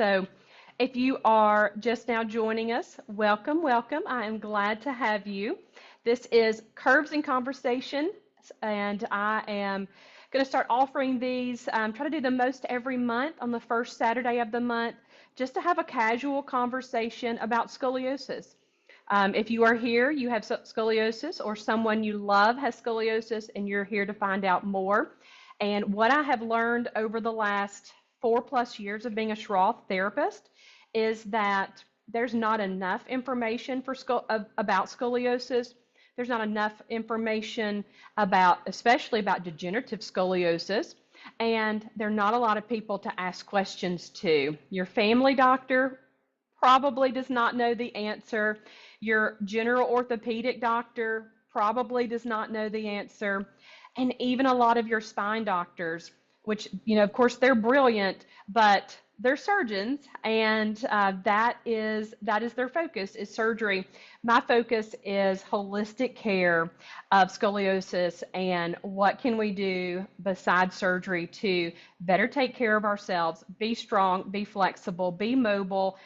So if you are just now joining us, welcome, welcome. I am glad to have you. This is Curves in Conversation, and I am going to start offering these, try to do the most every month on the first Saturday of the month, just to have a casual conversation about scoliosis. If you are here, you have scoliosis, or someone you love has scoliosis, and you're here to find out more. And what I have learned over the last 4+ years of being a Schroth therapist is that there's not enough information about scoliosis. There's not enough information especially about degenerative scoliosis. And there are not a lot of people to ask questions to. Your family doctor probably does not know the answer. Your general orthopedic doctor probably does not know the answer. And even a lot of your spine doctors, which, of course, they're brilliant, but they're surgeons, and that is their focus, is surgery. My focus is holistic care of scoliosis, and what can we do besides surgery to better take care of ourselves, be strong, be flexible, be mobile,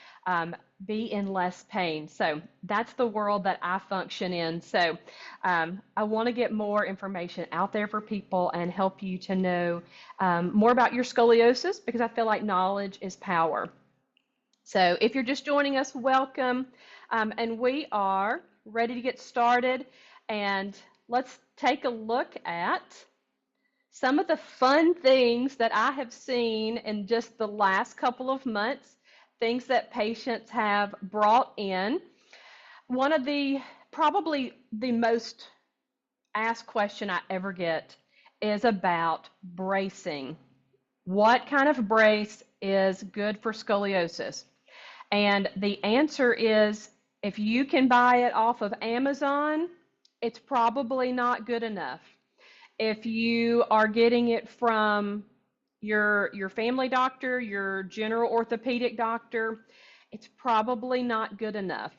be in less pain. So that's the world that I function in. So I want to get more information out there for people and help you to know more about your scoliosis, because I feel like knowledge is power. So if you're just joining us, welcome. And we are ready to get started. And let's take a look at some of the fun things that I have seen in just the last couple of months, things that patients have brought in. One of probably the most asked question I ever get is about bracing. What kind of brace is good for scoliosis? And the answer is, if you can buy it off of Amazon, it's probably not good enough. If you are getting it from your family doctor, your general orthopedic doctor, it's probably not good enough.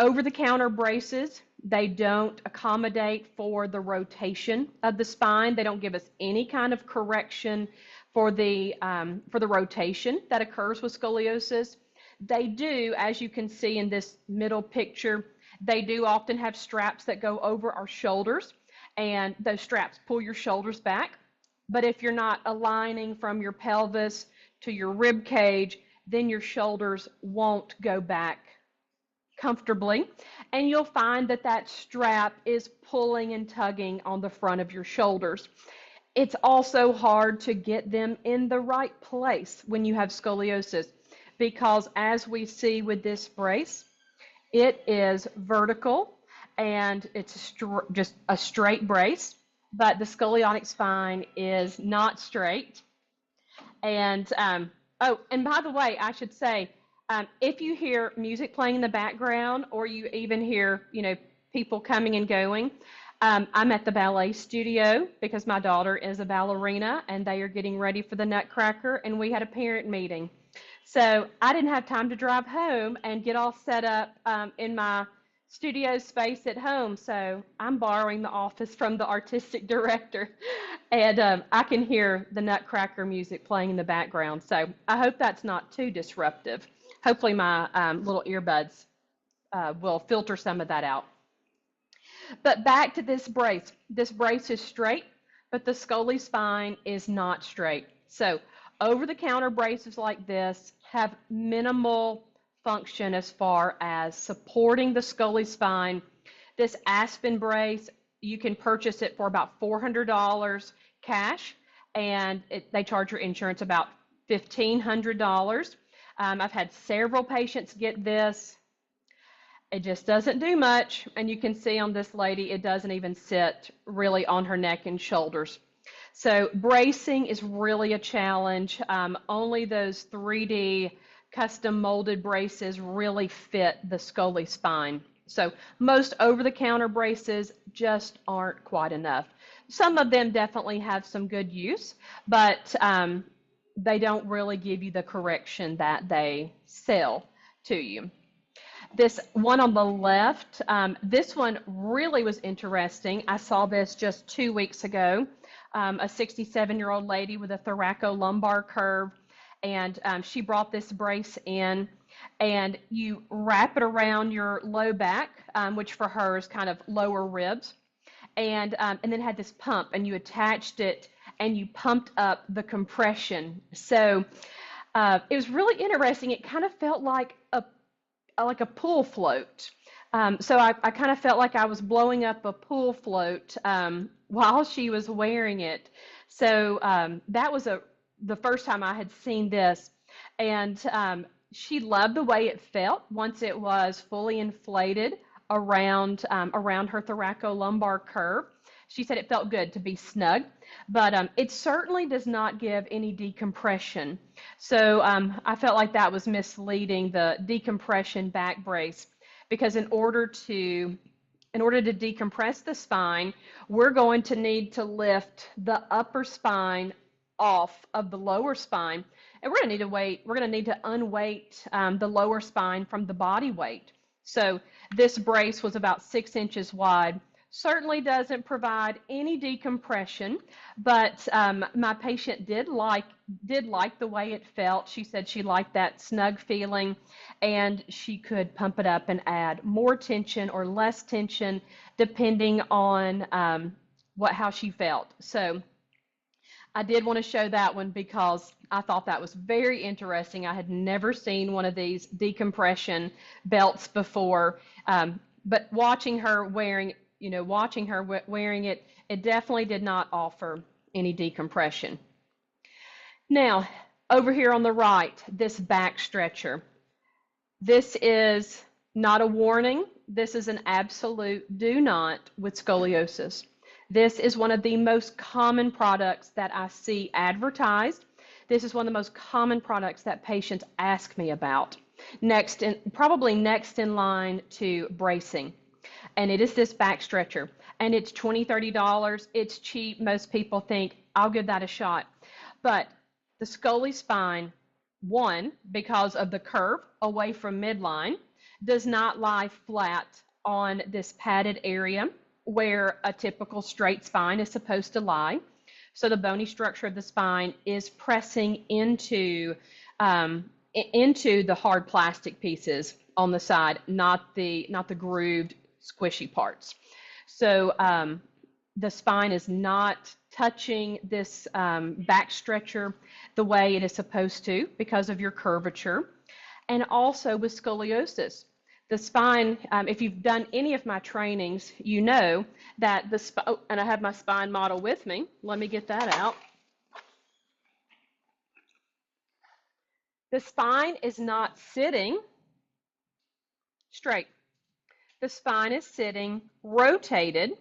Over-the-counter braces, they don't accommodate for the rotation of the spine. They don't give us any kind of correction for the rotation that occurs with scoliosis. They do, as you can see in this middle picture, they do often have straps that go over our shoulders, and those straps pull your shoulders back. But if you're not aligning from your pelvis to your rib cage, then your shoulders won't go back comfortably. And you'll find that that strap is pulling and tugging on the front of your shoulders. It's also hard to get them in the right place when you have scoliosis, because as we see with this brace, it is vertical and it's just a straight brace. But the scoliotic spine is not straight. And oh, and by the way, I should say, if you hear music playing in the background, or you even hear, people coming and going, I'm at the ballet studio because my daughter is a ballerina and they are getting ready for the Nutcracker, and we had a parent meeting. So I didn't have time to drive home and get all set up in my studio space at home, so I'm borrowing the office from the artistic director, and I can hear the Nutcracker music playing in the background. So I hope that's not too disruptive. Hopefully my little earbuds will filter some of that out. But back to this brace. This brace is straight, but the scoli spine is not straight. So over-the-counter braces like this have minimal function as far as supporting the scoli spine. This Aspen brace, you can purchase it for about $400 cash, and they charge your insurance about $1,500. I've had several patients get this. It just doesn't do much, and you can see on this lady, it doesn't even sit really on her neck and shoulders. So bracing is really a challenge. Only those 3D custom molded braces really fit the scoli spine. So most over-the-counter braces just aren't quite enough. Some of them definitely have some good use, but they don't really give you the correction that they sell to you. This one on the left, this one really was interesting. I saw this just 2 weeks ago. A 67-year-old lady with a thoracolumbar curve. and she brought this brace in, and you wrap it around your low back, which for her is kind of lower ribs, and then had this pump, and you attached it, and you pumped up the compression. So it was really interesting. It kind of felt like a pool float. So I kind of felt like I was blowing up a pool float while she was wearing it. So that was the first time I had seen this, and she loved the way it felt once it was fully inflated around her thoracolumbar curve. She said it felt good to be snug, but it certainly does not give any decompression. So I felt like that was misleading, the decompression back brace, because in order to decompress the spine, we're going to need to lift the upper spine off of the lower spine, and we're going to need to unweight the lower spine from the body weight. So this brace was about 6 inches wide. Certainly doesn't provide any decompression, but my patient did like the way it felt. She said she liked that snug feeling, and she could pump it up and add more tension or less tension depending on how she felt. So I did want to show that one because I thought that was very interesting. I had never seen one of these decompression belts before, but watching her wearing it, it definitely did not offer any decompression. Now, over here on the right, this back stretcher. This is not a warning. This is an absolute do not with scoliosis. This is one of the most common products that I see advertised. This is one of the most common products that patients ask me about. Probably next in line to bracing. And it is this back stretcher. And it's $20, $30. It's cheap. Most people think, I'll give that a shot. But the Scoli spine, one, because of the curve away from midline, does not lie flat on this padded area where a typical straight spine is supposed to lie. So the bony structure of the spine is pressing into the hard plastic pieces on the side, not the grooved, squishy parts. So the spine is not touching this back stretcher the way it is supposed to because of your curvature. And also with scoliosis, the spine, if you've done any of my trainings, you know that and I have my spine model with me. Let me get that out. The spine is not sitting straight. The spine is sitting rotated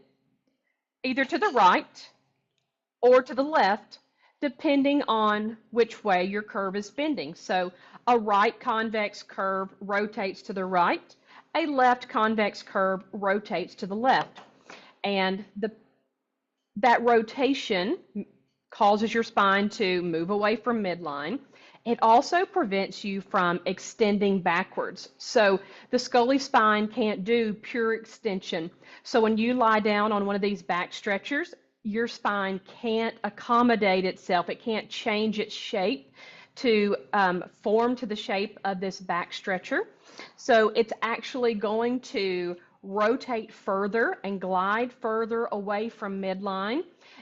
either to the right or to the left, depending on which way your curve is bending. So a right convex curve rotates to the right, a left convex curve rotates to the left. And that rotation causes your spine to move away from midline. It also prevents you from extending backwards. So the Scoli spine can't do pure extension. So when you lie down on one of these back stretchers, your spine can't accommodate itself. It can't change its shape to form to the shape of this back stretcher. So it's actually going to rotate further and glide further away from midline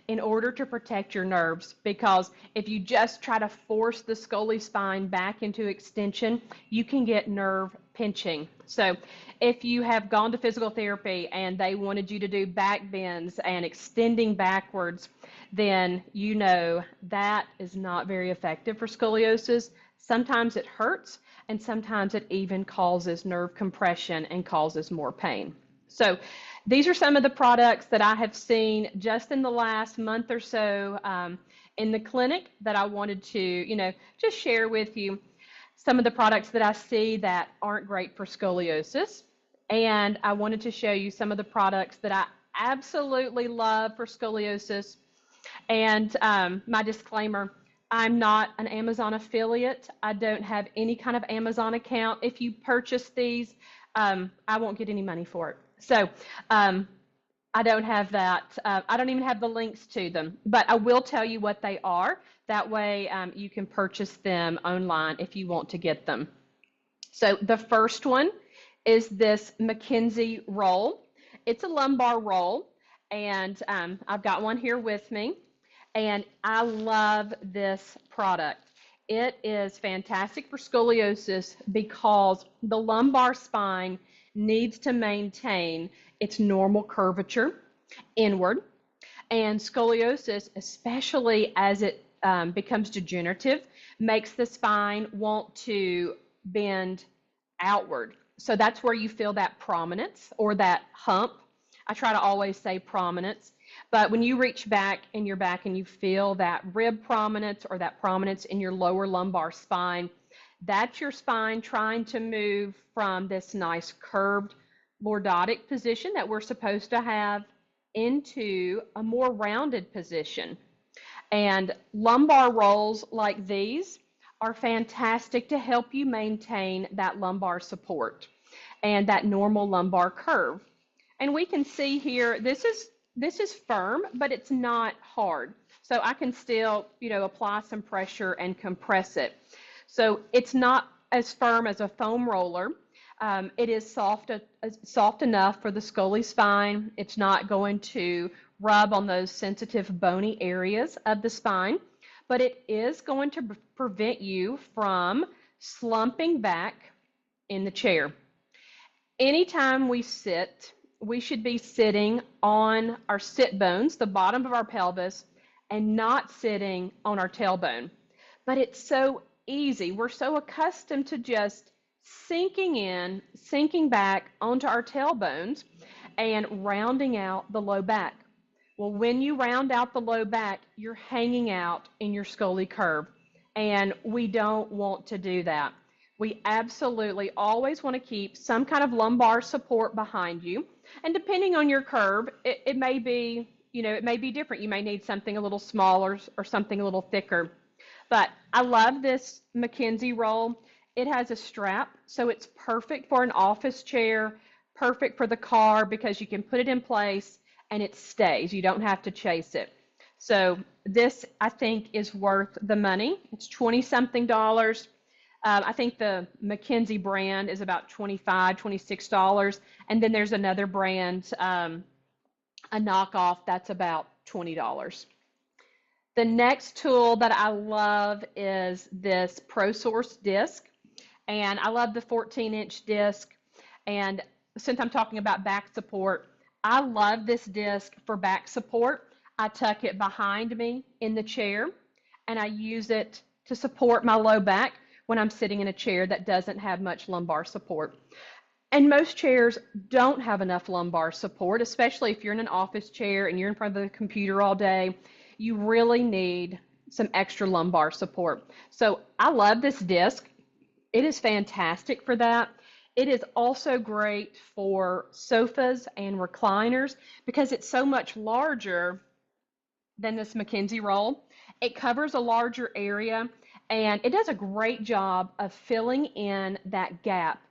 in order to protect your nerves, because if you just try to force the Scoli spine back into extension, you can get nerve pinching. So if you have gone to physical therapy and they wanted you to do back bends and extending backwards, then you know that is not very effective for scoliosis. Sometimes it hurts, and sometimes it even causes nerve compression and causes more pain. So these are some of the products that I have seen just in the last month or so in the clinic that I wanted to, just share with you some of the products that I see that aren't great for scoliosis. And I wanted to show you some of the products that I absolutely love for scoliosis. And my disclaimer, I'm not an Amazon affiliate. I don't have any kind of Amazon account. If you purchase these, I won't get any money for it. So I don't have that. I don't even have the links to them, but I will tell you what they are. That way you can purchase them online if you want to get them. So the first one is this McKenzie roll. It's a lumbar roll, and I've got one here with me, and I love this product. It is fantastic for scoliosis because the lumbar spine needs to maintain its normal curvature inward, and scoliosis, especially as it becomes degenerative, makes the spine want to bend outward. So that's where you feel that prominence or that hump. I try to always say prominence, but when you reach back in your back and you feel that rib prominence or that prominence in your lower lumbar spine, that's your spine trying to move from this nice curved lordotic position that we're supposed to have into a more rounded position. And lumbar rolls like these are fantastic to help you maintain that lumbar support and that normal lumbar curve. And we can see here, this is firm, but it's not hard. So I can still, apply some pressure and compress it. So it's not as firm as a foam roller. It is soft enough for the scoliosis spine. It's not going to rub on those sensitive bony areas of the spine, but it is going to prevent you from slumping back in the chair. Anytime we sit, we should be sitting on our sit bones, the bottom of our pelvis, and not sitting on our tailbone. But it's so easy. We're so accustomed to just sinking in, sinking back onto our tailbones and rounding out the low back. Well, when you round out the low back, you're hanging out in your scoli curve, and we don't want to do that. We absolutely always want to keep some kind of lumbar support behind you, and depending on your curve, it may be, it may be different. You may need something a little smaller or something a little thicker. But I love this McKenzie roll. It has a strap, so it's perfect for an office chair, perfect for the car because you can put it in place and it stays. You don't have to chase it. So this, I think, is worth the money. It's 20-something dollars. I think the McKenzie brand is about $25, $26. And then there's another brand, a knockoff, that's about $20. The next tool that I love is this ProSource disc. And I love the 14-inch disc. And since I'm talking about back support, I love this disc for back support. I tuck it behind me in the chair, and I use it to support my low back when I'm sitting in a chair that doesn't have much lumbar support. And most chairs don't have enough lumbar support, especially if you're in an office chair and you're in front of the computer all day. You really need some extra lumbar support. So I love this disc. It is fantastic for that. It is also great for sofas and recliners because it's so much larger than this McKenzie roll. It covers a larger area, and it does a great job of filling in that gap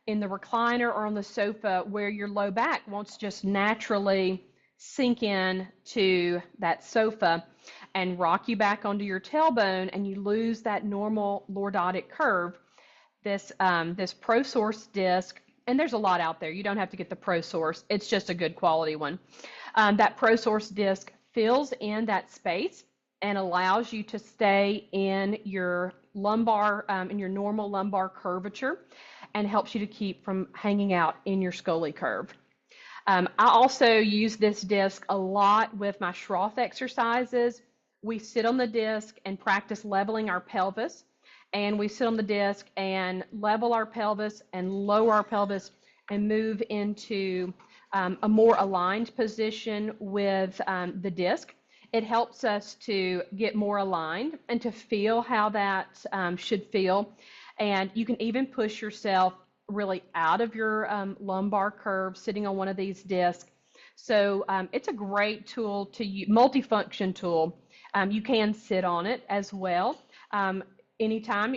in the recliner or on the sofa where your low back wants to just naturally sink in to that sofa and rock you back onto your tailbone, and you lose that normal lordotic curve. This ProSource disc, and there's a lot out there. You don't have to get the ProSource. It's just a good quality one. That ProSource disc fills in that space and allows you to stay in your lumbar, in your normal lumbar curvature, and helps you to keep from hanging out in your scoli curve. I also use this disc a lot with my Schroth exercises. We sit on the disc and practice leveling our pelvis. And we sit on the disc and level our pelvis and lower our pelvis and move into a more aligned position with the disc. It helps us to get more aligned and to feel how that should feel. And you can even push yourself really out of your lumbar curve sitting on one of these discs. So it's a great tool to use, multifunction tool. You can sit on it as well. Anytime,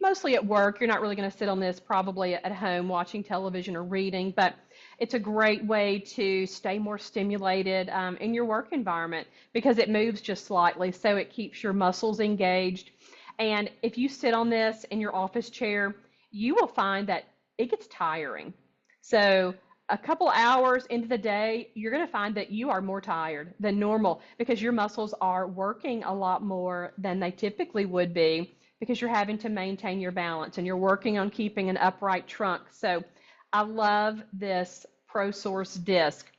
mostly at work. You're not really going to sit on this probably at home watching television or reading, but it's a great way to stay more stimulated in your work environment because it moves just slightly, so it keeps your muscles engaged. And if you sit on this in your office chair, you will find that it gets tiring. So a couple hours into the day, you're going to find that you are more tired than normal because your muscles are working a lot more than they typically would be because you're having to maintain your balance and you're working on keeping an upright trunk. So I love this ProSource disc.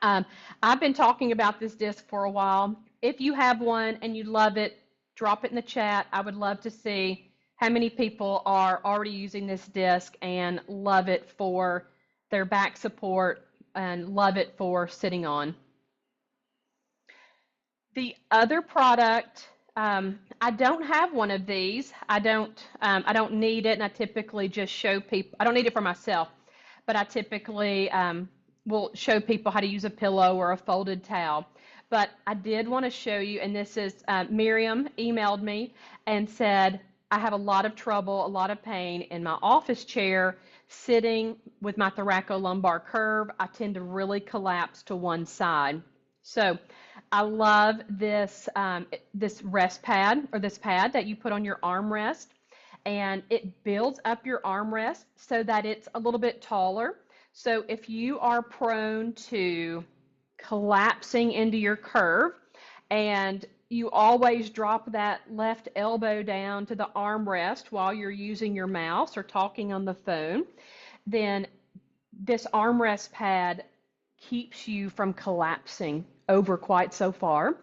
Um, I've been talking about this disc for a while. If you have one and you love it, drop it in the chat. I would love to see how many people are already using this disc and love it for their back support and love it for sitting on. The other product, I don't have one of these. I don't need it, and I typically just show people. I don't need it for myself, but I typically will show people how to use a pillow or a folded towel. But I did want to show you, and this is Miriam emailed me and said, I have a lot of trouble, a lot of pain in my office chair sitting with my thoracolumbar curve. I tend to really collapse to one side. So I love this this rest pad or this pad that you put on your armrest, and it builds up your armrest so that it's a little bit taller. So if you are prone to collapsing into your curve and you always drop that left elbow down to the armrest while you're using your mouse or talking on the phone, then this armrest pad keeps you from collapsing over quite so far.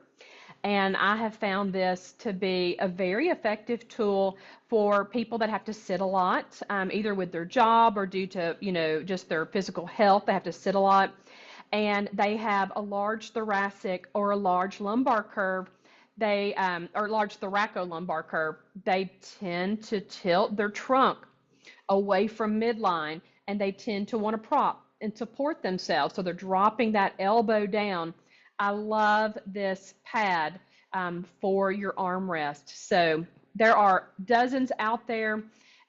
And I have found this to be a very effective tool for people that have to sit a lot, either with their job or due to, just their physical health. They have to sit a lot and they have a large thoracic or a large lumbar curve. They, or large thoracolumbar curve. They tend to tilt their trunk away from midline and they tend to want to prop and support themselves. So they're dropping that elbow down. I love this pad for your armrest. So there are dozens out there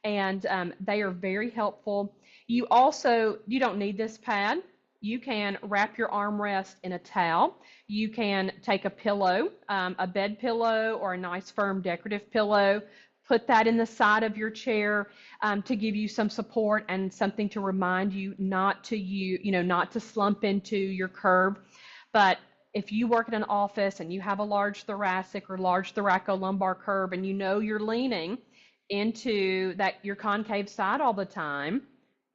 and they are very helpful. You don't need this pad. You can wrap your armrest in a towel. You can take a pillow, a bed pillow or a nice firm decorative pillow, put that in the side of your chair to give you some support and something to remind you not to slump into your curve. But if you work in an office and you have a large thoracic or large thoracolumbar curve and you're leaning into your concave side all the time,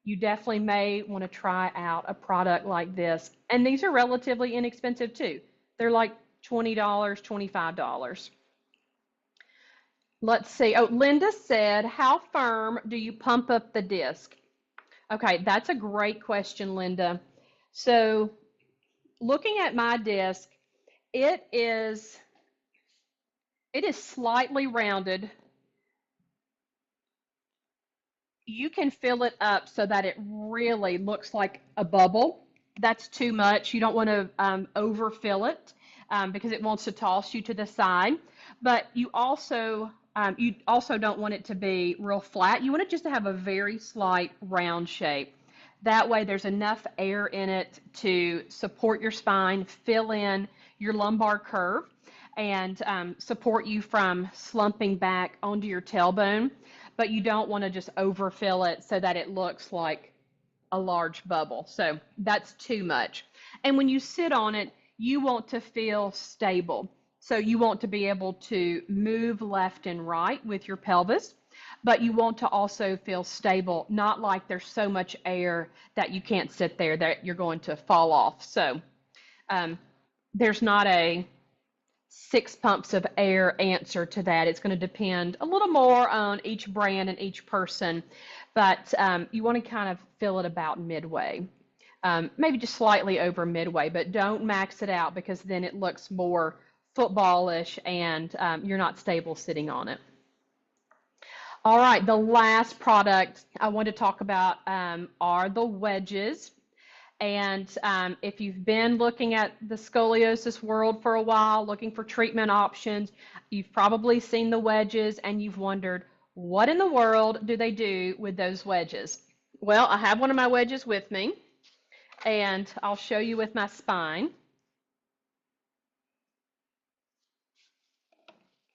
you definitely may want to try out a product like this. And these are relatively inexpensive too. They're like $20, $25. Let's see. Oh, Linda said, how firm do you pump up the disc? Okay, that's a great question, Linda. So looking at my disc, it is slightly rounded. You can fill it up so that it really looks like a bubble. That's too much. You don't want to overfill it because it wants to toss you to the side. But you also don't want it to be real flat. You want it just to have a very slight round shape. That way there's enough air in it to support your spine, fill in your lumbar curve, and support you from slumping back onto your tailbone. But you don't want to just overfill it so that it looks like a large bubble. So that's too much. And when you sit on it, you want to feel stable. So you want to be able to move left and right with your pelvis, but you want to also feel stable, not like there's so much air that you can't sit there that you're going to fall off. So there's not a 6 pumps of air answer to that. It's going to depend a little more on each brand and each person, but you want to kind of fill it about midway, maybe just slightly over midway, but don't max it out because then it looks more footballish and you're not stable sitting on it. All right, the last product I want to talk about are the wedges. And if you've been looking at the scoliosis world for a while, looking for treatment options, you've probably seen the wedges and you've wondered, What in the world do they do with those wedges? Well, I have one of my wedges with me, and I'll show you with my spine.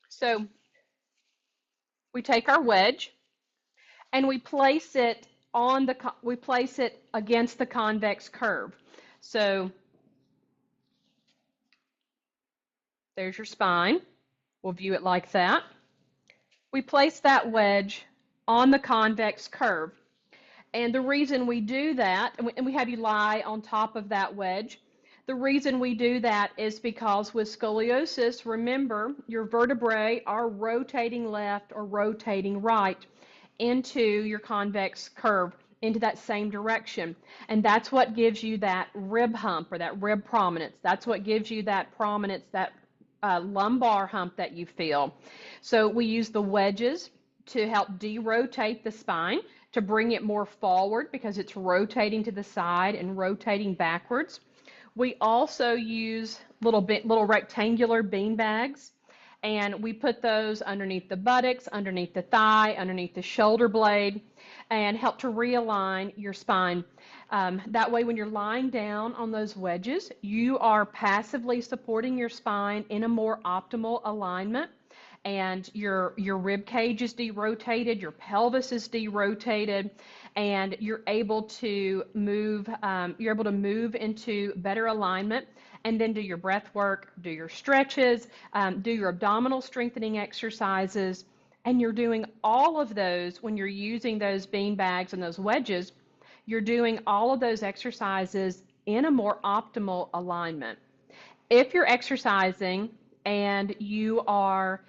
So we take our wedge and we place it against the convex curve. So there's your spine. We'll view it like that. We place that wedge on the convex curve. And the reason we do that, and we have you lie on top of that wedge, the reason we do that is because with scoliosis, remember, your vertebrae are rotating left or rotating right into your convex curve, into that same direction. And that's what gives you that rib hump or that rib prominence. That's what gives you that prominence, that lumbar hump that you feel. So we use the wedges to help derotate the spine, to bring it more forward because it's rotating to the side and rotating backwards. We also use little rectangular bean bags, and we put those underneath the buttocks, underneath the thigh, underneath the shoulder blade, and help to realign your spine. That way, when you're lying down on those wedges, you are passively supporting your spine in a more optimal alignment, and your rib cage is derotated, your pelvis is derotated, and you're able to move. You're able to move into better alignment, and then do your breath work, do your stretches, do your abdominal strengthening exercises, and you're doing all of those when you're using those bean bags and those wedges. You're doing all of those exercises in a more optimal alignment. If you're exercising and you are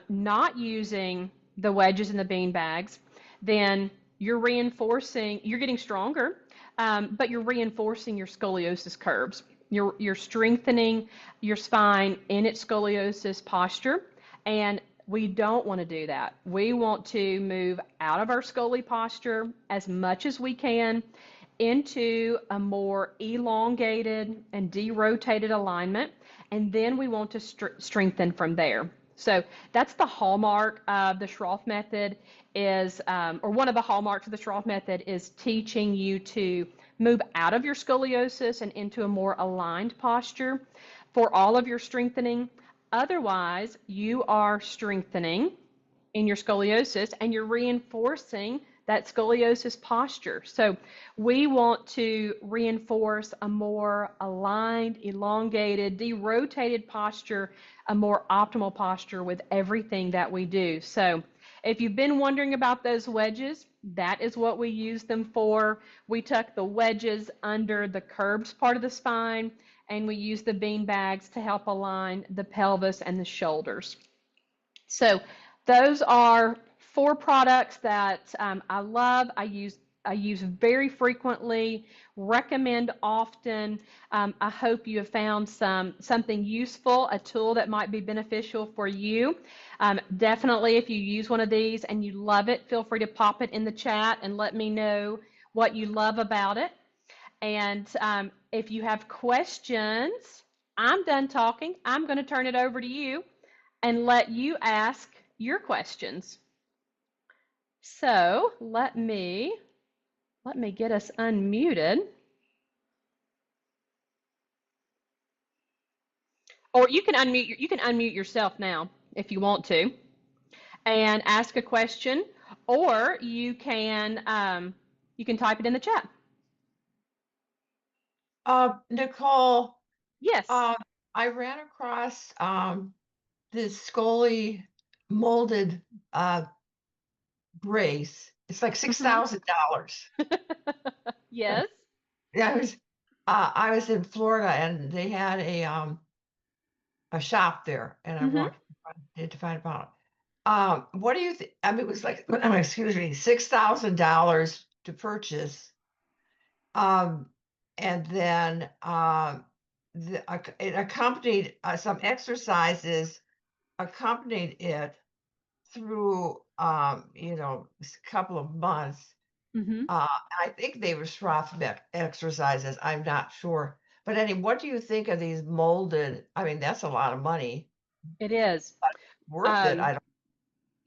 not using the wedges and the bean bags, then you're reinforcing, you're getting stronger, but you're reinforcing your scoliosis curves. You're strengthening your spine in its scoliosis posture, and we don't want to do that. We want to move out of our scoli posture as much as we can into a more elongated and derotated alignment, and then we want to strengthen from there. So that's the hallmark of the Schroth method or one of the hallmarks of the Schroth method is teaching you to move out of your scoliosis and into a more aligned posture for all of your strengthening. Otherwise, you are strengthening in your scoliosis and you're reinforcing that scoliosis posture. So we want to reinforce a more aligned, elongated, derotated posture, a more optimal posture with everything that we do. So if you've been wondering about those wedges, that is what we use them for. We tuck the wedges under the curved part of the spine, and we use the bean bags to help align the pelvis and the shoulders. So those are 4 products that I love. I use very frequently, recommend often. I hope you have found something useful, a tool that might be beneficial for you. Definitely, if you use one of these and you love it, feel free to pop it in the chat and let me know what you love about it. And if you have questions, I'm done talking. I'm going to turn it over to you and let you ask your questions. So let me get us unmuted. Or you can unmute yourself now if you want to and ask a question, or you can type it in the chat. Nicole, Yes. I ran across this Scoli molded brace. It's like $6,000. Yes. I was in Florida and they had a shop there, and I Mm-hmm. walked to find out. What do you think? I mean, it was like, excuse me, $6,000 to purchase. And then it accompanied some exercises accompanied it through a couple of months. Mm-hmm. I think they were Schroth exercises. I'm not sure. But anyway, what do you think of these molded? I mean, that's a lot of money. It is. Worth it? I don't.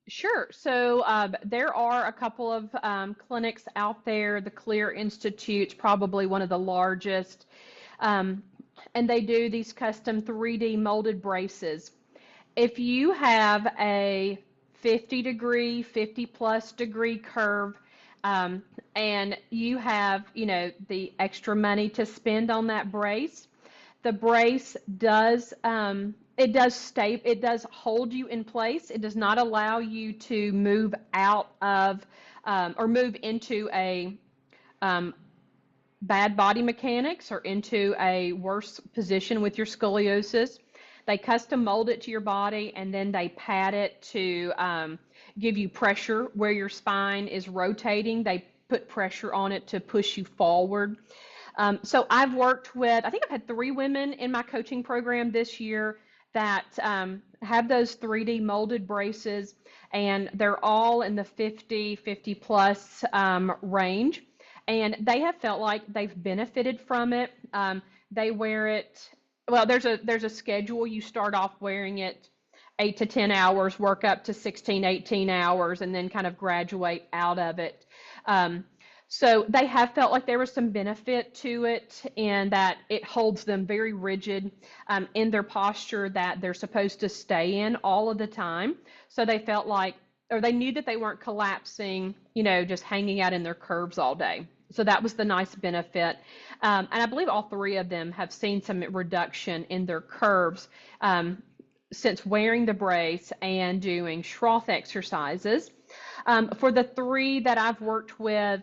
Sure. So there are a couple of clinics out there. The Clear Institute's probably one of the largest, um, and they do these custom 3D molded braces. If you have a 50-degree, 50 plus degree curve, um, and you have, the extra money to spend on that brace, the brace does it does hold you in place. It does not allow you to move out of or move into a um, bad body mechanics or into a worse position with your scoliosis. They custom mold it to your body, and then they pad it to give you pressure where your spine is rotating. They put pressure on it to push you forward. So I've worked with, I think I've had 3 women in my coaching program this year that have those 3D molded braces, and they're all in the 50 plus range. And they have felt like they've benefited from it. They wear it, well, there's a schedule. You start off wearing it 8 to 10 hours, work up to 16, 18 hours, and then kind of graduate out of it. Um, so they have felt like there was some benefit to it and that it holds them very rigid in their posture that they're supposed to stay in all of the time. So they felt like, or they knew that they weren't collapsing, just hanging out in their curves all day. So that was the nice benefit. And I believe all 3 of them have seen some reduction in their curves since wearing the brace and doing Schroth exercises. For the 3 that I've worked with,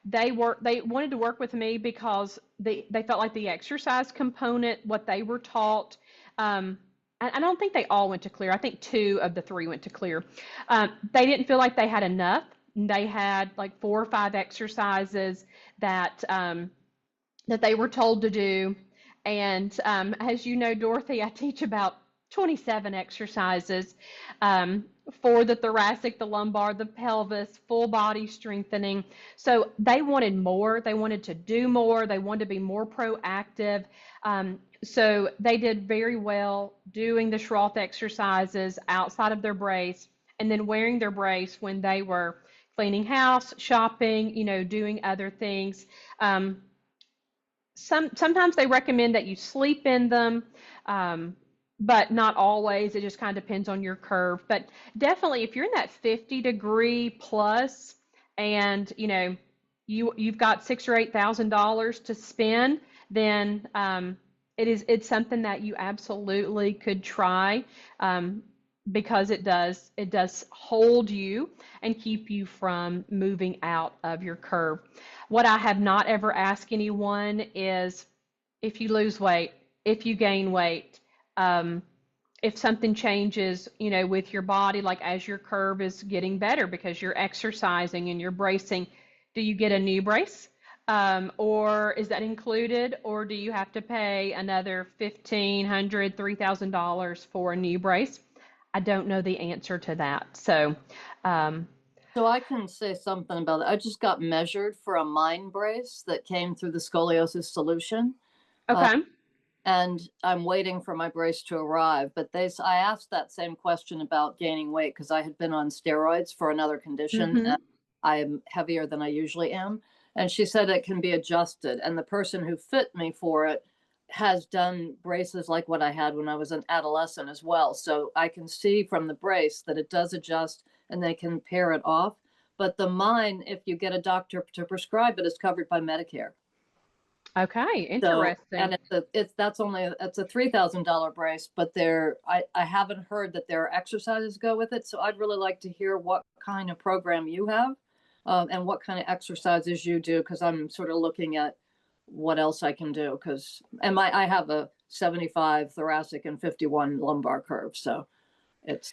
they wanted to work with me because they felt like the exercise component, what they were taught. I don't think they all went to Clear. I think 2 of the 3 went to Clear. They didn't feel like they had enough. They had like 4 or 5 exercises that they were told to do. And as you know, Dorothy, I teach about 27 exercises for the thoracic, the lumbar, the pelvis, full body strengthening. So they wanted more. They wanted to do more. They wanted to be more proactive. So they did very well doing the Schroth exercises outside of their brace and then wearing their brace when they were cleaning house, shopping, doing other things. Sometimes they recommend that you sleep in them, but not always. It just kind of depends on your curve. But definitely, if you're in that 50-degree plus, and you've got $6,000 or $8,000 to spend, then it's something that you absolutely could try. Because it does hold you and keep you from moving out of your curve. What I have not ever asked anyone is if you lose weight, if you gain weight, if something changes, with your body, like as your curve is getting better because you're exercising and you're bracing, do you get a new brace? Or is that included, or do you have to pay another $1,500, $3,000 for a new brace? I don't know the answer to that. So, So I can say something about it. I just got measured for a mind brace that came through the scoliosis solution. okay. And I'm waiting for my brace to arrive. But I asked that same question about gaining weight because I had been on steroids for another condition. Mm-hmm. And I am heavier than I usually am. And she said it can be adjusted. And the person who fit me for it has done braces like what I had when I was an adolescent as well. So I can see from the brace that it does adjust and they can pair it off. But the mine, if you get a doctor to prescribe it, is covered by Medicare. Okay, So, interesting. and it's a $3,000 brace, but I haven't heard that there are exercises go with it. So I'd really like to hear what kind of program you have, and what kind of exercises you do, because I'm sort of looking at what else I can do. I have a 75 thoracic and 51 lumbar curve, so it's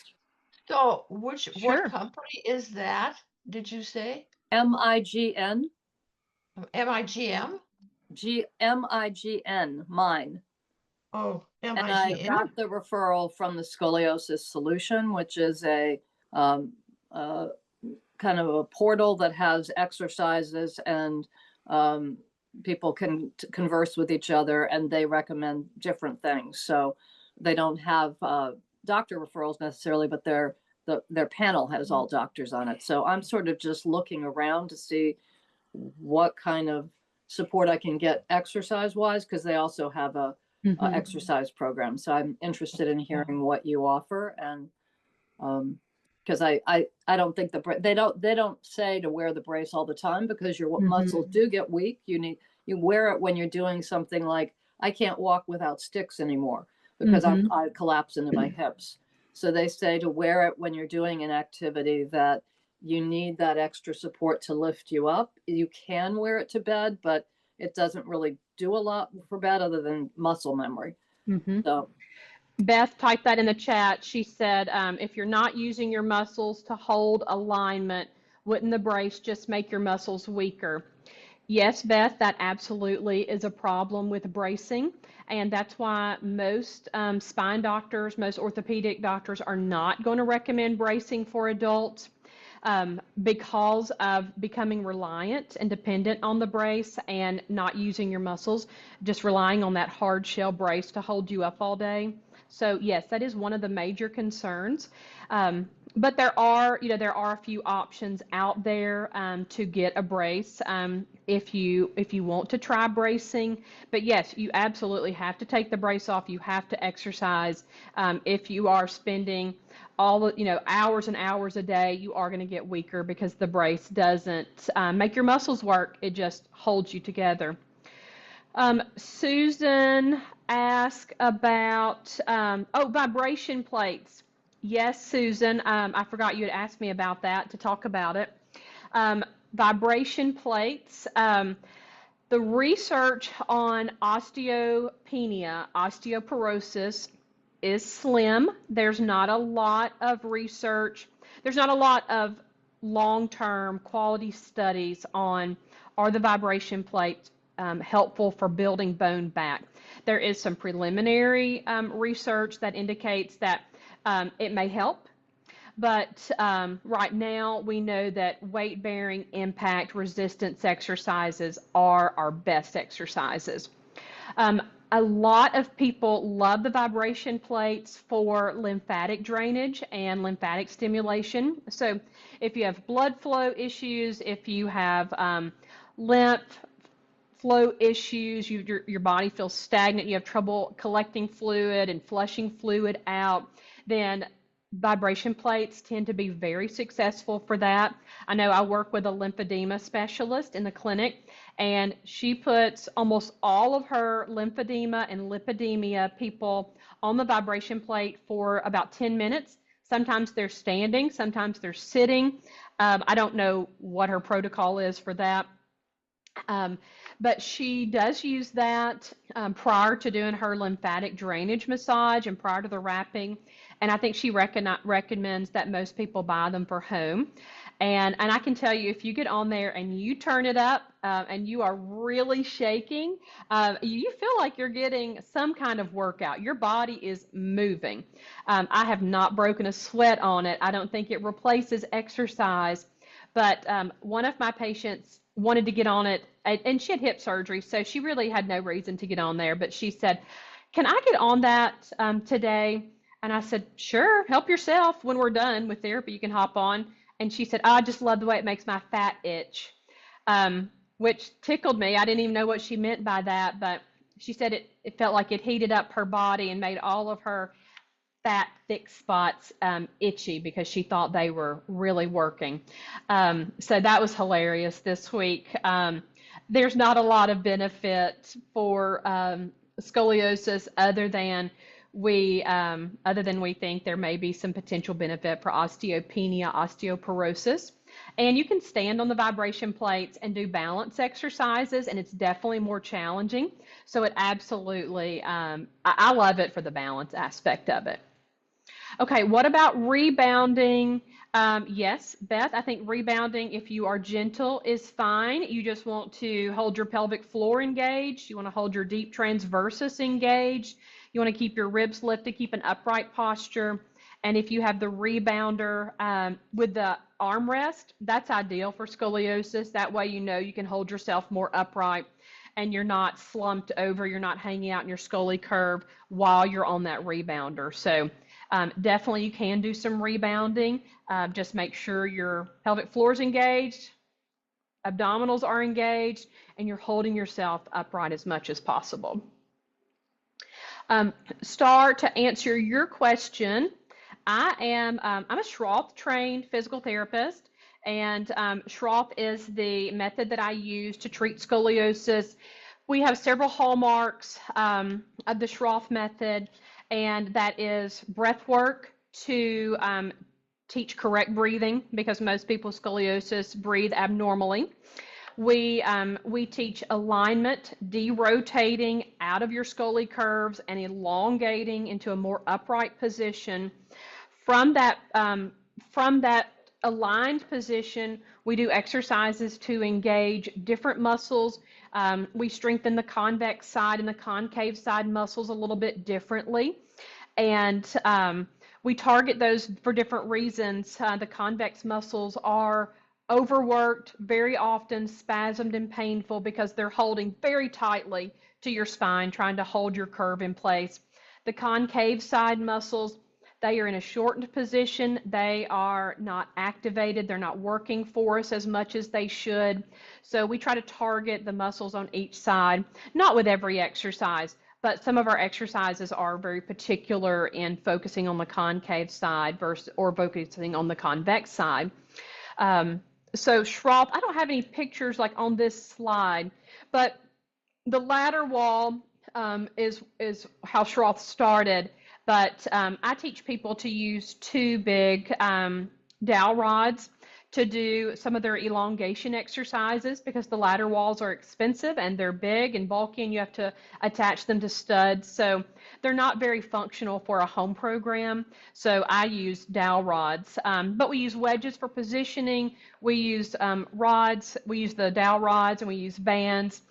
So what Sure. company is that? Did you say? MIGN. MIGM? MIGN, mine. Oh, And I MIGM. got the referral from the Scoliosis Solution, which is a kind of a portal that has exercises, and people can converse with each other, and they recommend different things. So they don't have doctor referrals necessarily, but their panel has all doctors on it. So I'm sort of just looking around to see what kind of support I can get exercise wise, because they also have a exercise program. So I'm interested in hearing what you offer. And because I don't think they don't say to wear the brace all the time, because your muscles do get weak. You wear it when you're doing something like, I can't walk without sticks anymore because I collapse into my hips. So they say to wear it when you're doing an activity that you need that extra support to lift you up. You can wear it to bed, but it doesn't really do a lot for bed other than muscle memory. So Beth typed that in the chat. She said, if you're not using your muscles to hold alignment, wouldn't the brace just make your muscles weaker? Yes, Beth, that absolutely is a problem with bracing. And that's why most spine doctors, most orthopedic doctors are not going to recommend bracing for adults because of becoming reliant and dependent on the brace and not using your muscles, just relying on that hard shell brace to hold you up all day. So yes, that is one of the major concerns. But there are a few options out there to get a brace if you want to try bracing. But yes, you absolutely have to take the brace off. You have to exercise. If you are spending hours and hours a day, you are going to get weaker because the brace doesn't make your muscles work. It just holds you together. Susan asked about vibration plates. Yes, Susan, I forgot you had asked me about that to talk about it. Vibration plates. The research on osteopenia, osteoporosis, is slim. There's not a lot of research. There's not a lot of long-term quality studies on are the vibration plates helpful for building bone back. There is some preliminary research that indicates that it may help, but right now we know that weight-bearing, impact, resistance exercises are our best exercises. A lot of people love the vibration plates for lymphatic drainage and lymphatic stimulation. So if you have blood flow issues, if you have lymph flow issues, your body feels stagnant, you have trouble collecting fluid and flushing fluid out, then vibration plates tend to be very successful for that. I know I work with a lymphedema specialist in the clinic, and she puts almost all of her lymphedema and lipedema people on the vibration plate for about 10 minutes. Sometimes they're standing, sometimes they're sitting. I don't know what her protocol is for that. But she does use that prior to doing her lymphatic drainage massage and prior to the wrapping. And I think she recommends that most people buy them for home. And I can tell you, if you get on there and you turn it up and you are really shaking, you feel like you're getting some kind of workout. Your body is moving. I have not broken a sweat on it. I don't think it replaces exercise. But one of my patients wanted to get on it, and she had hip surgery, so she really had no reason to get on there. But she said, "Can I get on that today?" And I said, "Sure, help yourself. When we're done with therapy, you can hop on." And she said, "I just love the way it makes my fat itch," which tickled me. I didn't even know what she meant by that, but she said it felt like it heated up her body and made all of her fat, thick spots itchy because she thought they were really working. So that was hilarious this week. There's not a lot of benefit for scoliosis other than we think there may be some potential benefit for osteopenia, osteoporosis. And you can stand on the vibration plates and do balance exercises, and it's definitely more challenging. So it absolutely, I love it for the balance aspect of it. Okay, what about rebounding? Yes, Beth, I think rebounding, if you are gentle, is fine. You just want to hold your pelvic floor engaged. You want to hold your deep transversus engaged. You want to keep your ribs lifted, keep an upright posture. And if you have the rebounder with the armrest, that's ideal for scoliosis. That way you can hold yourself more upright and you're not slumped over, you're not hanging out in your scoli curve while you're on that rebounder. So Definitely, you can do some rebounding. Just make sure your pelvic floor is engaged, abdominals are engaged, and you're holding yourself upright as much as possible. Star, to answer your question, I'm a Schroth trained physical therapist, and Schroth is the method that I use to treat scoliosis. We have several hallmarks of the Schroth method, and that is breath work to teach correct breathing, because most people with scoliosis breathe abnormally. We teach alignment, derotating out of your scoli curves and elongating into a more upright position. From that aligned position, we do exercises to engage different muscles. We strengthen the convex side and the concave side muscles a little bit differently. And we target those for different reasons. The convex muscles are overworked, very often spasmed and painful, because they're holding very tightly to your spine, trying to hold your curve in place. The concave side muscles, they are in a shortened position. They are not activated. They're not working for us as much as they should. So we try to target the muscles on each side, not with every exercise, but some of our exercises are very particular in focusing on the concave side or focusing on the convex side. So Schroth, I don't have any pictures like on this slide, but the ladder wall is how Schroth started. But I teach people to use two big dowel rods to do some of their elongation exercises, because the ladder walls are expensive and they're big and bulky, and you have to attach them to studs. So they're not very functional for a home program. So I use dowel rods, but we use wedges for positioning. We use rods. We use the dowel rods, and we use bands.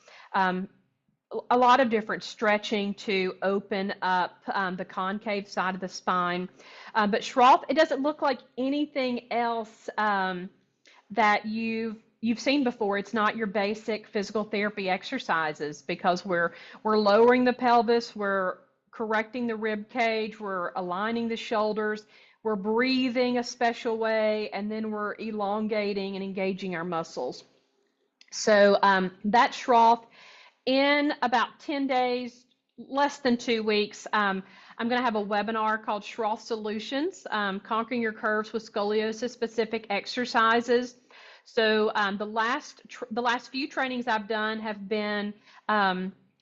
A lot of different stretching to open up the concave side of the spine. But Schroth, it doesn't look like anything else that you've seen before. It's not your basic physical therapy exercises, because we're lowering the pelvis, we're correcting the rib cage, we're aligning the shoulders, we're breathing a special way, and then we're elongating and engaging our muscles. So that's Schroth. In about 10 days, less than 2 weeks, I'm going to have a webinar called Schroth Solutions, Conquering Your Curves with Scoliosis Specific Exercises. So the last few trainings I've done have been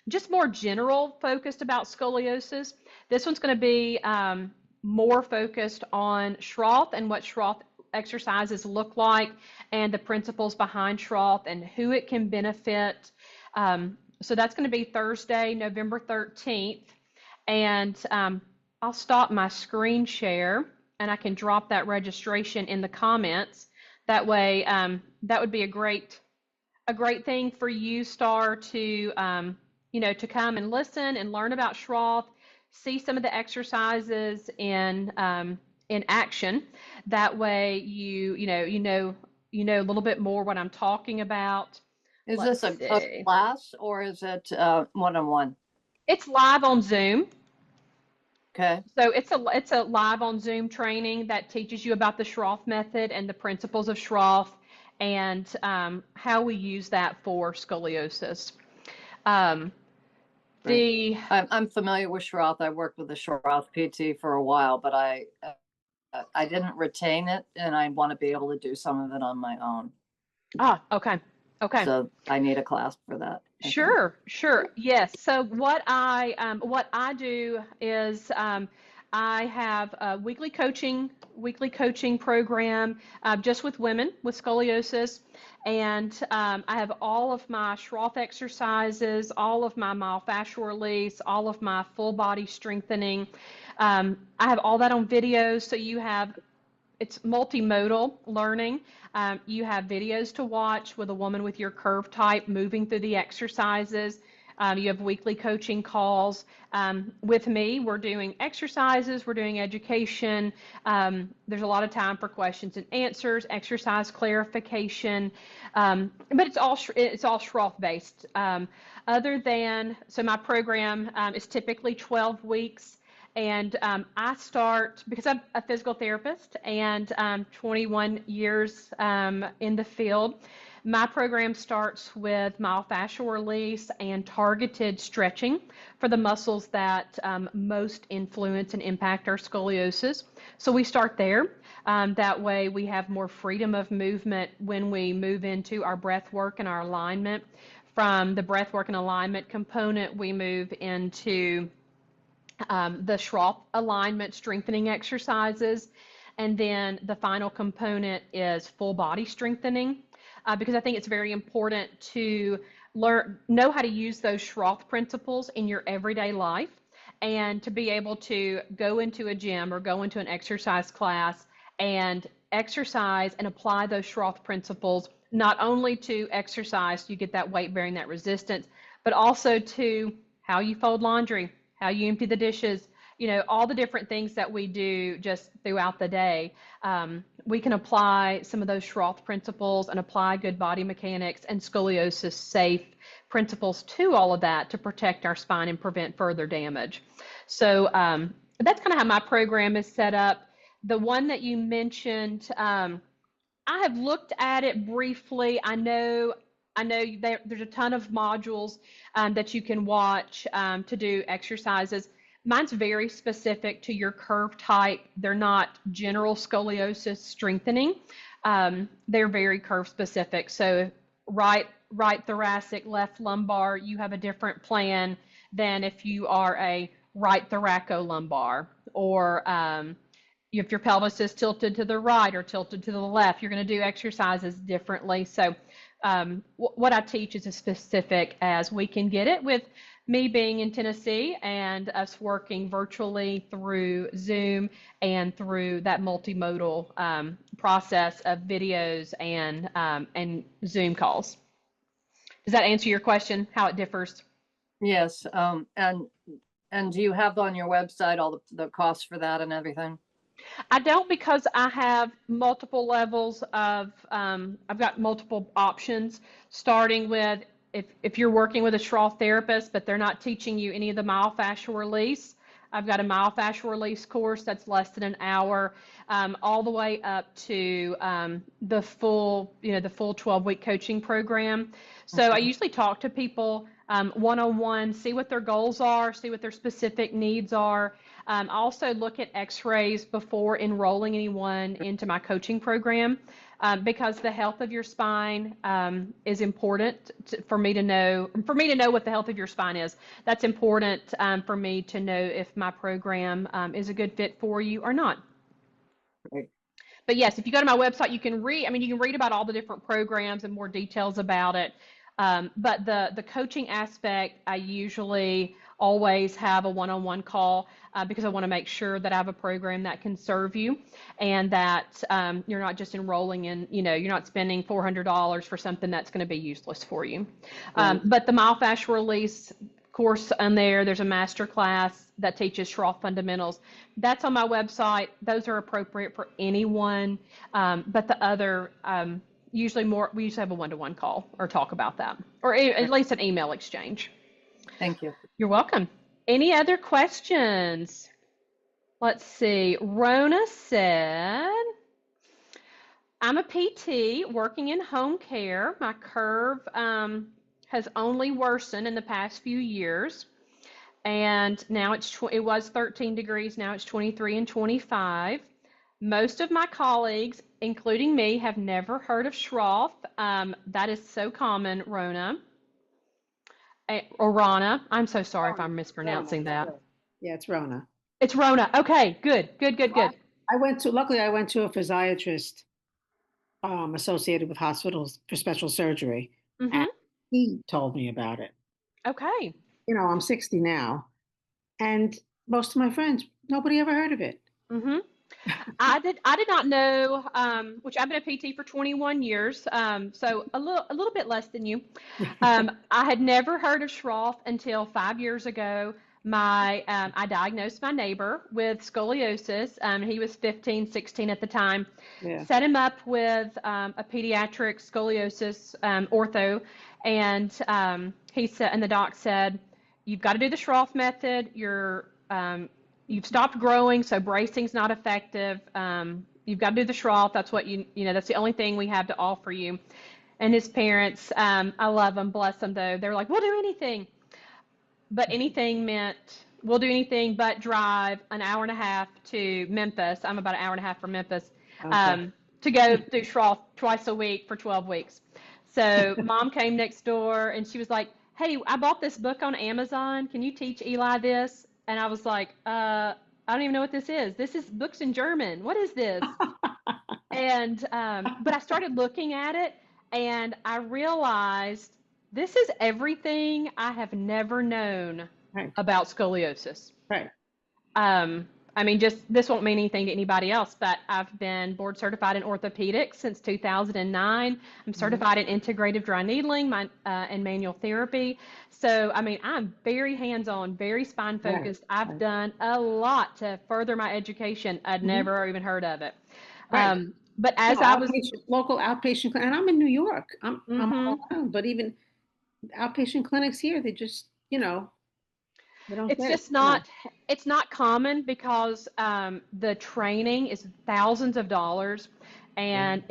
just more general focused about scoliosis. This one's going to be more focused on Schroth and what Schroth exercises look like, and the principles behind Schroth and who it can benefit. So that's going to be Thursday, November 13th. And I'll stop my screen share, and I can drop that registration in the comments. That way, that would be a great thing for you, Star, to to come and listen and learn about Schroth, see some of the exercises in action. That way, you know a little bit more what I'm talking about. Is this a class, or is it one-on-one? It's live on Zoom. Okay. So it's a live on Zoom training that teaches you about the Schroth method and the principles of Schroth, and how we use that for scoliosis. I'm familiar with Schroth. I worked with the Schroth PT for a while, but I didn't retain it, and I want to be able to do some of it on my own. Okay. Okay. So I need a class for that. Sure. Yes. So what I do is I have a weekly coaching program just with women with scoliosis, and I have all of my Schroth exercises, all of my myofascial release, all of my full body strengthening. I have all that on videos, so it's multimodal learning. You have videos to watch with a woman with your curve type moving through the exercises. You have weekly coaching calls with me. We're doing exercises, we're doing education. There's a lot of time for questions and answers, exercise clarification, but it's all Schroth based. So my program is typically 12 weeks. And I start, because I'm a physical therapist and 21 years in the field, my program starts with myofascial release and targeted stretching for the muscles that most influence and impact our scoliosis. So we start there. That way we have more freedom of movement when we move into our breath work and our alignment. From the breath work and alignment component, we move into the Schroth alignment strengthening exercises. And then the final component is full body strengthening, because I think it's very important to know how to use those Schroth principles in your everyday life, and to be able to go into a gym or go into an exercise class and exercise and apply those Schroth principles, not only to exercise, you get that weight bearing, that resistance, but also to how you fold laundry, how you empty the dishes, all the different things that we do just throughout the day. We can apply some of those Schroth principles and apply good body mechanics and scoliosis safe principles to all of that to protect our spine and prevent further damage. So that's kind of how my program is set up. The one that you mentioned, I have looked at it briefly. I know there's a ton of modules that you can watch to do exercises. Mine's very specific to your curve type. They're not general scoliosis strengthening. They're very curve specific. So right thoracic, left lumbar, you have a different plan than if you are a right thoracolumbar, or if your pelvis is tilted to the right or tilted to the left, you're going to do exercises differently. So what I teach is as specific as we can get it, with me being in Tennessee and us working virtually through Zoom and through that multimodal process of videos and Zoom calls. Does that answer your question, how it differs? Yes. And do you have on your website all the costs for that and everything? I don't, because I have multiple levels of, I've got multiple options, starting with if you're working with a Schroth therapist, but they're not teaching you any of the myofascial release, I've got a myofascial release course that's less than an hour, all the way up to the full 12-week coaching program. So I usually talk to people one-on-one, see what their goals are, see what their specific needs are. I also look at x-rays before enrolling anyone into my coaching program, because the health of your spine is important for me to know what the health of your spine is. That's important for me to know if my program is a good fit for you or not. Right. But yes, if you go to my website, you can read about all the different programs and more details about it. But the coaching aspect, I usually always have a one-on-one call, because I want to make sure that I have a program that can serve you, and that you're not just enrolling in, you're not spending $400 for something that's going to be useless for you. Right. But the myofascial release course on there's a master class that teaches Schroth fundamentals. That's on my website. Those are appropriate for anyone. But the other, we usually have a one-to-one call or talk about that, or at least an email exchange. Thank you. You're welcome. Any other questions? Let's see. Rona said, I'm a PT working in home care. My curve has only worsened in the past few years. And now it was 13 degrees. Now it's 23 and 25. Most of my colleagues, including me, have never heard of Schroth. That is so common, Rona. Or Rana. I'm so sorry if I'm mispronouncing that. Yeah, it's Rona. It's Rona. Okay, good. Luckily I went to a physiatrist associated with hospitals for special surgery. Mm-hmm. And he told me about it. Okay. I'm 60 now, and most of my friends, nobody ever heard of it. Mm-hmm. I did not know, which I've been a PT for 21 years, so a little bit less than you. I had never heard of Schroth until 5 years ago. I diagnosed my neighbor with scoliosis. He was 15, 16 at the time. Yeah. Set him up with a pediatric scoliosis ortho, and he said, and the doc said, "You've got to do the Schroth method. you've stopped growing, so bracing's not effective. You've got to do the Schroth. That's what that's the only thing we have to offer you. And his parents, I love them, bless them though. They're like, we'll do anything. But anything meant we'll do anything but drive an hour and a half to Memphis. I'm about an hour and a half from Memphis, Okay. to go through Schroth twice a week for 12 weeks. So mom came next door and she was like, hey, I bought this book on Amazon. Can you teach Eli this? And I was like, I don't even know what this is. This is books in German. What is this? And but I started looking at it and I realized this is everything I have never known Right. about scoliosis. Right. I mean, just this won't mean anything to anybody else, but I've been board certified in orthopedics since 2009. I'm certified in integrative dry needling and manual therapy. So, I mean, I'm very hands-on, very spine focused. I've Right. done a lot to further my education. I'd never even heard of it. Right. But No, as I was, local outpatient clinic, and I'm in New York. I'm Mhm. all around, but even outpatient clinics here, they just, they don't It's get just it. it's not common because the training is thousands of dollars, and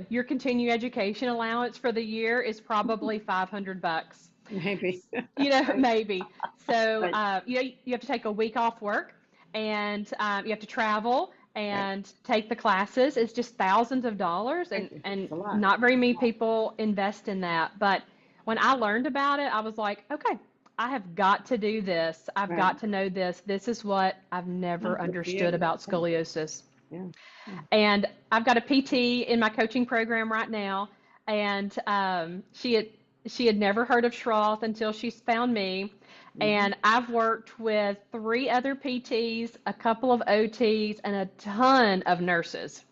your continuing education allowance for the year is probably $500. Maybe. Right. Maybe. So Right. you have to take a week off work, and you have to travel Right. and take the classes. It's just thousands of dollars, Right. and It's a lot. not very many people invest in that. But when I learned about it, I was like, okay, I have got to do this. I've Right. got to know this. This is what I've never Good for understood you. about scoliosis. Yeah. Yeah. And I've got a PT in my coaching program right now, and she had never heard of Schroth until she found me. And I've worked with 3 other PTs, a couple of OTs, and a ton of nurses.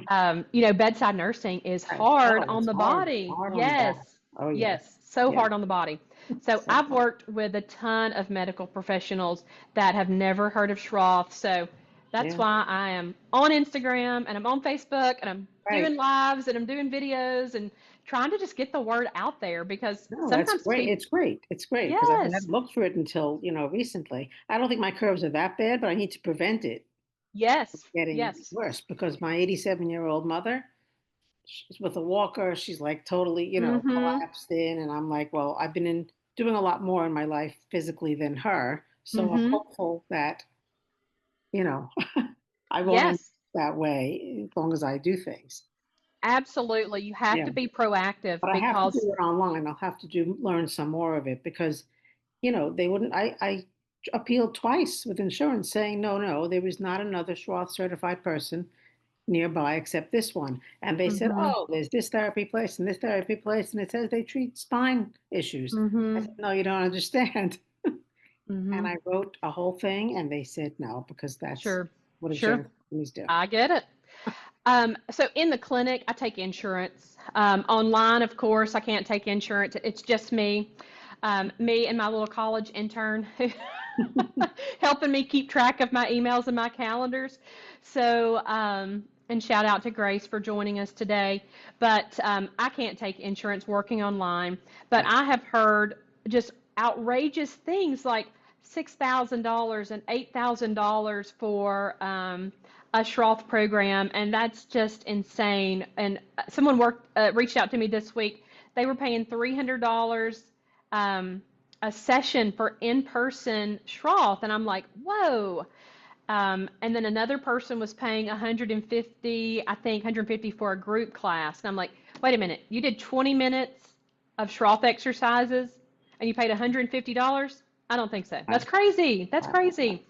Bedside nursing is Right. hard Oh, on it's the hard. body. Hard on the Yes, back. Oh, yeah. yes, so Yeah. hard on the body. So So I've hard. worked with a ton of medical professionals that have never heard of Schroth. So that's Yeah. why I am on Instagram and I'm on Facebook and I'm Right. doing lives and I'm doing videos and trying to just get the word out there because No, that's sometimes great. people, It's great. It's great because I yes, hadn't looked for it until, recently. I don't think my curves are that bad, but I need to prevent it from yes, getting yes. worse because my 87-year-old mother, she's with a walker. She's like totally, Mm-hmm. collapsed in. And I'm like, well, I've been doing a lot more in my life physically than her. So I'm Mm-hmm. hopeful that, you know, I won't end up Yes, that way as long as I do things. absolutely. You have Yeah. to be proactive But I have to because, do it online. I'll have to learn some more of it because, they wouldn't, I appealed twice with insurance saying, no, no, there is not another Schroth certified person nearby except this one. And they said, mm-hmm. oh, there's this therapy place and this therapy place, and it says they treat spine issues. I Mm-hmm. said, no, you don't understand. Mm-hmm. And I wrote a whole thing, and they said no, because that's Sure, what sure. insurance companies do. I get it. So in the clinic, I take insurance. Online, of course, I can't take insurance. It's just me, me and my little college intern who helping me keep track of my emails and my calendars. So, and shout out to Grace for joining us today. But I can't take insurance working online. But Right. I have heard just outrageous things like $6,000 and $8,000 for a Schroth program, and that's just insane. And someone reached out to me this week. They were paying $300 a session for in-person Schroth, and I'm like, whoa. And then another person was paying 150, I think 150 for a group class. And I'm like, wait a minute, you did 20 minutes of Schroth exercises and you paid $150? I don't think so. That's Right. crazy. That's Right. crazy.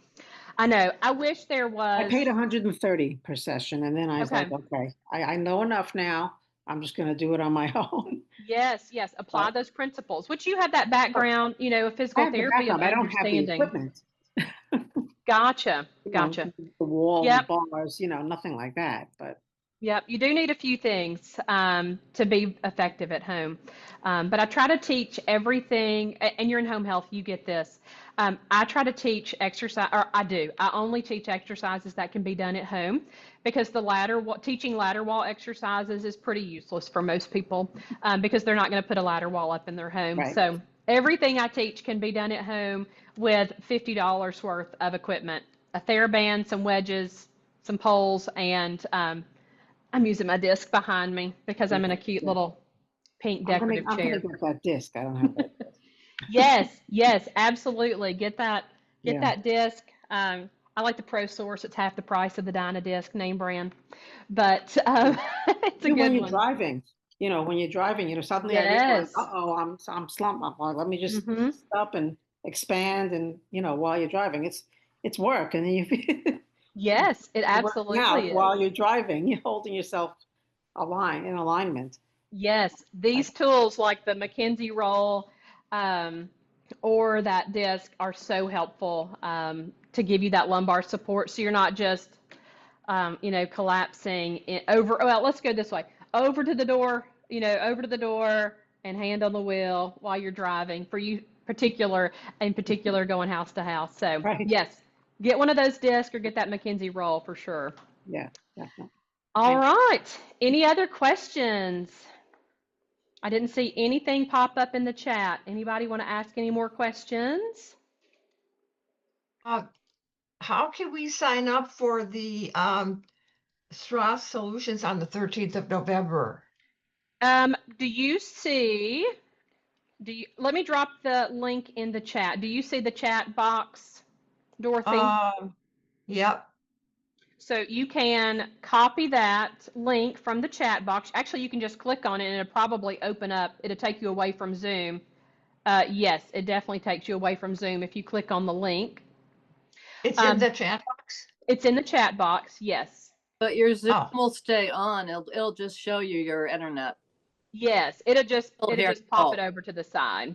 I know. I wish there I was. paid 130 per session, and then I was like, Okay. okay, I know enough now. I'm just going to do it on my own. Yes, yes. Apply But those principles, which you have that background, of I physical have the therapy of background. I don't have the understanding. equipment. Gotcha. Gotcha. The wall, the Yep. bars, nothing like that. But Yep, you do need a few things to be effective at home. But I try to teach everything, and you're in home health, you get this. I try to teach exercise, or I do. I only teach exercises that can be done at home because teaching ladder wall exercises is pretty useless for most people because they're not going to put a ladder wall up in their home. right, So Everything I teach can be done at home with $50 worth of equipment, a TheraBand, some wedges, some poles, and I'm using my disc behind me because I'm in a cute Yeah. little pink I'm gonna, decorative I'm gonna chair. get that disc. I don't have that. Yes, yes, absolutely. Get Yeah. that disc. I like the Pro Source. It's half the price of the Dynadisc name brand, but it's a Even when good you're one. driving, when you're driving, suddenly I realize, Yes. uh-oh, I'm slumped. Well, let me just Hmm. stop and expand, and while you're driving, it's work, and you Yes, it you're working out absolutely is. while you're driving. You're holding yourself in alignment. Yes, I, these tools like the McKenzie roll um, or that disc are so helpful to give you that lumbar support so you're not just, collapsing over. Well, let's go this way. Over to the door, over to the door and hand on the wheel while you're driving for you in particular going house to house. So, right. yes, get one of those discs or get that McKenzie roll for sure. Yeah, definitely. All Thank right. Any other questions? I didn't see anything pop up in the chat. Anybody want to ask any more questions? Uh, how can we sign up for the Schroth Solutions on the 13th of November? Do you see, let me drop the link in the chat. Do you see the chat box, Dorothy? Yep. So you can copy that link from the chat box. Actually, you can just click on it and it'll probably open up. It'll take you away from Zoom. Yes, it definitely takes you away from Zoom if you click on the link. It's in Um, the chat box. it's in the chat box, yes. But your Zoom Oh, will stay on. It'll just show you your internet. Yes, it'll Still it'll hear just pop it call. over to the side.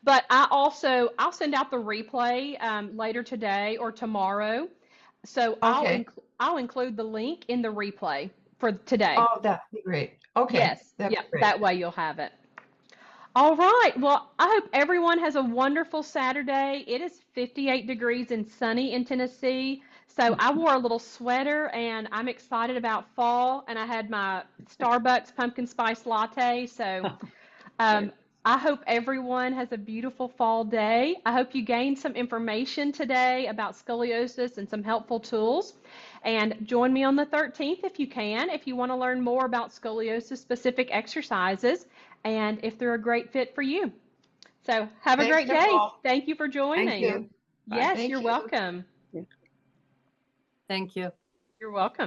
But I'll send out the replay later today or tomorrow. So okay. I'll include the link in the replay for today. Oh, that'd be great. Okay, Yes, that'd yeah, be great. that way you'll have it. All right. Well, I hope everyone has a wonderful Saturday. It is 58 degrees and sunny in Tennessee. So I wore a little sweater and I'm excited about fall. And I had my Starbucks pumpkin spice latte. So um, I hope everyone has a beautiful fall day. I hope you gained some information today about scoliosis and some helpful tools. And join me on the 13th if you can, if you want to learn more about scoliosis specific exercises and if they're a great fit for you. So have a Thanks, great day. Nicole. Thank you for Thank joining. you. Bye. Yes, Thank you're you. welcome. Thank you. You're welcome.